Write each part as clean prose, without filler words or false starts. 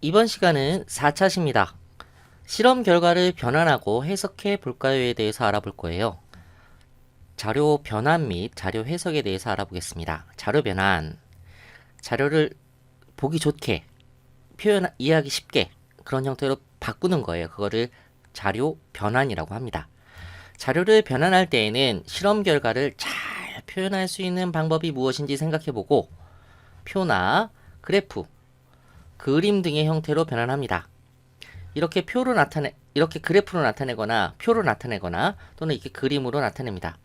이번 시간은 4차시입니다. 실험 결과를 변환하고 해석해 볼까요에 대해서 알아볼 거예요. 자료 변환 및 자료 해석에 대해서 알아보겠습니다. 자료 변환, 자료를 보기 좋게, 이해하기 쉽게 그런 형태로 바꾸는 거예요. 그거를 자료 변환이라고 합니다. 자료를 변환할 때에는 실험 결과를 잘 표현할 수 있는 방법이 무엇인지 생각해보고 표나 그래프, 그림 등의 형태로 변환합니다. 이렇게 이렇게 그래프로 나타내거나 표로 나타내거나 또는 이렇게 그림으로 나타냅니다.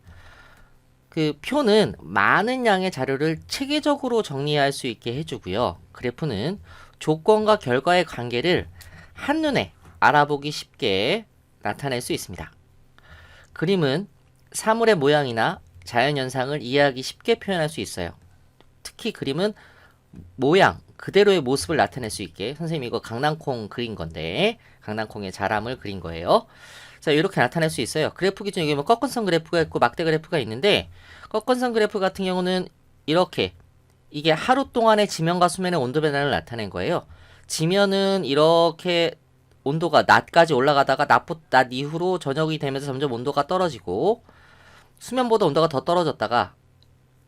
그 표는 많은 양의 자료를 체계적으로 정리할 수 있게 해주고요. 그래프는 조건과 결과의 관계를 한눈에 알아보기 쉽게 나타낼 수 있습니다. 그림은 사물의 모양이나 자연현상을 이해하기 쉽게 표현할 수 있어요. 특히 그림은 모양 그대로의 모습을 나타낼 수 있게, 선생님이 이거 강낭콩 그린 건데 강낭콩의 자람을 그린 거예요. 자, 이렇게 나타낼 수 있어요. 그래프 기준 여기 뭐 꺾은선 그래프가 있고 막대 그래프가 있는데, 꺾은선 그래프 같은 경우는 이렇게 이게 하루 동안의 지면과 수면의 온도 변화를 나타낸 거예요. 지면은 이렇게 온도가 낮까지 올라가다가 낮 이후로 저녁이 되면서 점점 온도가 떨어지고, 수면보다 온도가 더 떨어졌다가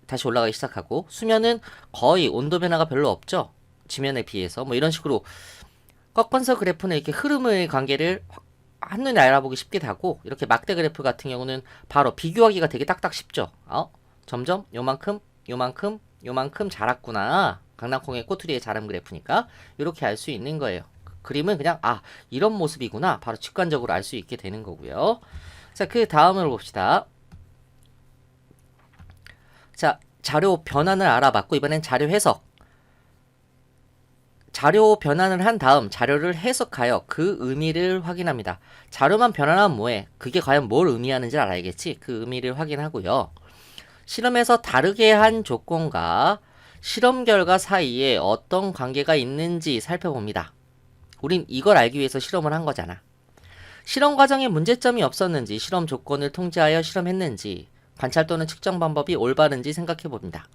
다시 올라가기 시작하고, 수면은 거의 온도 변화가 별로 없죠. 지면에 비해서. 뭐 이런 식으로 꺾은선 그래프는 이렇게 흐름의 관계를 한눈에 알아보기 쉽게 하고, 이렇게 막대 그래프 같은 경우는 바로 비교하기가 되게 딱딱 쉽죠. 점점 요만큼 요만큼 요만큼 자랐구나. 강낭콩의 꼬투리의 자람 그래프니까 이렇게 알 수 있는 거예요. 그림은 그냥 이런 모습이구나 바로 직관적으로 알 수 있게 되는 거고요. 자, 그 다음으로 봅시다. 자, 자료 변환을 알아봤고, 이번엔 자료 해석. 자료 변환을 한 다음 자료를 해석하여 그 의미를 확인합니다. 자료만 변환하면 뭐해? 그게 과연 뭘 의미하는지 알아야겠지? 그 의미를 확인하고요. 실험에서 다르게 한 조건과 실험 결과 사이에 어떤 관계가 있는지 살펴봅니다. 우린 이걸 알기 위해서 실험을 한 거잖아. 실험 과정에 문제점이 없었는지, 실험 조건을 통제하여 실험했는지, 관찰 또는 측정 방법이 올바른지 생각해 봅니다.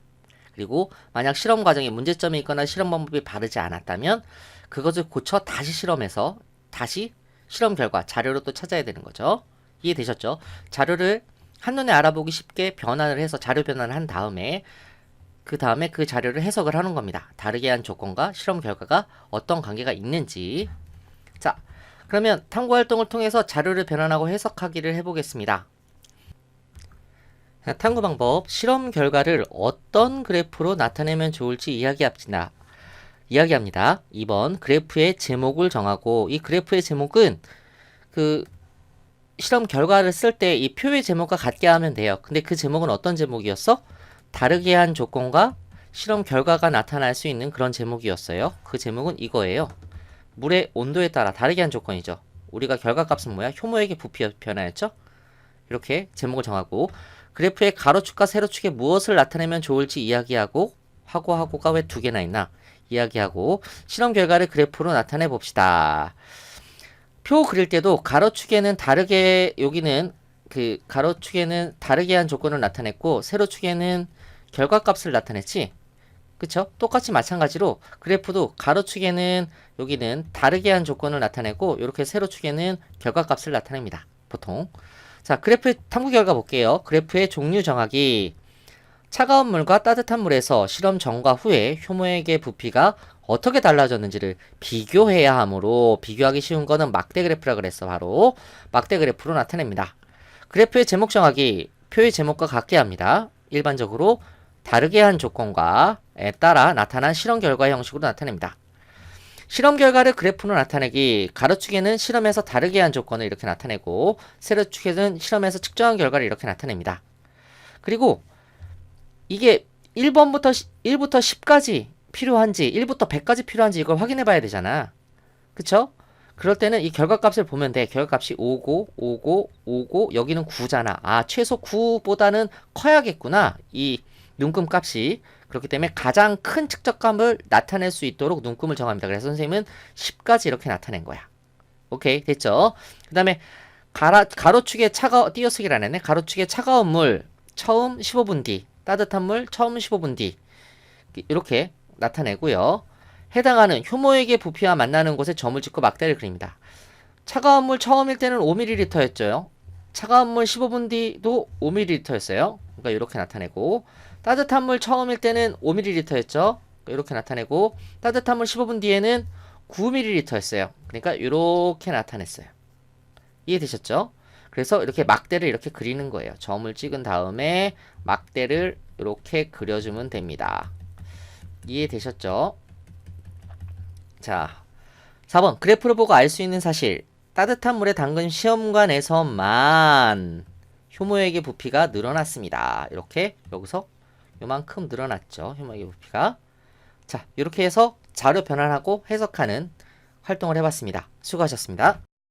그리고 만약 실험 과정에 문제점이 있거나 실험 방법이 바르지 않았다면 그것을 고쳐 다시 실험해서 다시 실험 결과 자료로 또 찾아야 되는 거죠. 이해되셨죠? 자료를 한눈에 알아보기 쉽게 변환을 해서 자료 변환을 한 다음에 그 다음에 그 자료를 해석을 하는 겁니다. 다르게 한 조건과 실험 결과가 어떤 관계가 있는지. 자, 그러면 탐구 활동을 통해서 자료를 변환하고 해석하기를 해보겠습니다. 탐구 방법, 실험 결과를 어떤 그래프로 나타내면 좋을지 이야기합니다. 2번, 그래프의 제목을 정하고, 이 그래프의 제목은 그 실험 결과를 쓸 때 이 표의 제목과 같게 하면 돼요. 근데 그 제목은 어떤 제목이었어? 다르게 한 조건과 실험 결과가 나타날 수 있는 그런 제목이었어요. 그 제목은 이거예요. 물의 온도에 따라 다르게 한 조건이죠. 우리가 결과값은 뭐야? 효모액의 부피 변화였죠? 이렇게 제목을 정하고, 그래프의 가로축과 세로축에 무엇을 나타내면 좋을지 이야기하고, 하고가 왜 두 개나 있나 이야기하고, 실험 결과를 그래프로 나타내 봅시다. 표 그릴 때도 가로축에는 다르게, 여기는 그 가로축에는 다르게 한 조건을 나타냈고, 세로축에는 결과값을 나타냈지. 그쵸? 똑같이 마찬가지로 그래프도 가로축에는 여기는 다르게 한 조건을 나타내고, 이렇게 세로축에는 결과값을 나타냅니다. 보통. 자, 그래프 탐구 결과 볼게요. 그래프의 종류 정하기. 차가운 물과 따뜻한 물에서 실험 전과 후에 효모액의 부피가 어떻게 달라졌는지를 비교해야 하므로, 비교하기 쉬운 거는 막대 그래프라 그랬어. 바로 막대 그래프로 나타냅니다. 그래프의 제목 정하기. 표의 제목과 같게 합니다. 일반적으로 다르게 한 조건과에 따라 나타난 실험 결과 형식으로 나타냅니다. 실험 결과를 그래프로 나타내기. 가로축에는 실험에서 다르게 한 조건을 이렇게 나타내고, 세로축에는 실험에서 측정한 결과를 이렇게 나타냅니다. 그리고 이게 1부터 10까지 필요한지 1부터 100까지 필요한지 이걸 확인해 봐야 되잖아. 그쵸? 그럴 때는 이 결과값을 보면 돼. 결과값이 5고 여기는 9잖아. 최소 9보다는 커야겠구나. 이 눈금 값이. 그렇기 때문에 가장 큰 측정값을 나타낼 수 있도록 눈금을 정합니다. 그래서 선생님은 10까지 이렇게 나타낸 거야. 오케이, 됐죠? 그 다음에 가로축에 띄어쓰기를 안 했네. 가로축에 차가운 물 처음 15분 뒤, 따뜻한 물 처음 15분 뒤, 이렇게 나타내고요. 해당하는 효모액의 부피와 만나는 곳에 점을 찍고 막대를 그립니다. 차가운 물 처음일 때는 5ml였죠. 차가운 물 15분 뒤도 5ml였어요. 그러니까 이렇게 나타내고, 따뜻한 물 처음일 때는 5ml였죠. 이렇게 나타내고, 따뜻한 물 15분 뒤에는 9ml였어요. 그러니까 이렇게 나타냈어요. 이해되셨죠? 그래서 이렇게 막대를 이렇게 그리는 거예요. 점을 찍은 다음에 막대를 이렇게 그려주면 됩니다. 이해되셨죠? 자, 4번 그래프를 보고 알 수 있는 사실. 따뜻한 물에 담근 시험관에서만 효모액의 부피가 늘어났습니다. 이렇게 여기서 요만큼 늘어났죠. 효모액의 부피가. 자, 이렇게 해서 자료 변환하고 해석하는 활동을 해봤습니다. 수고하셨습니다.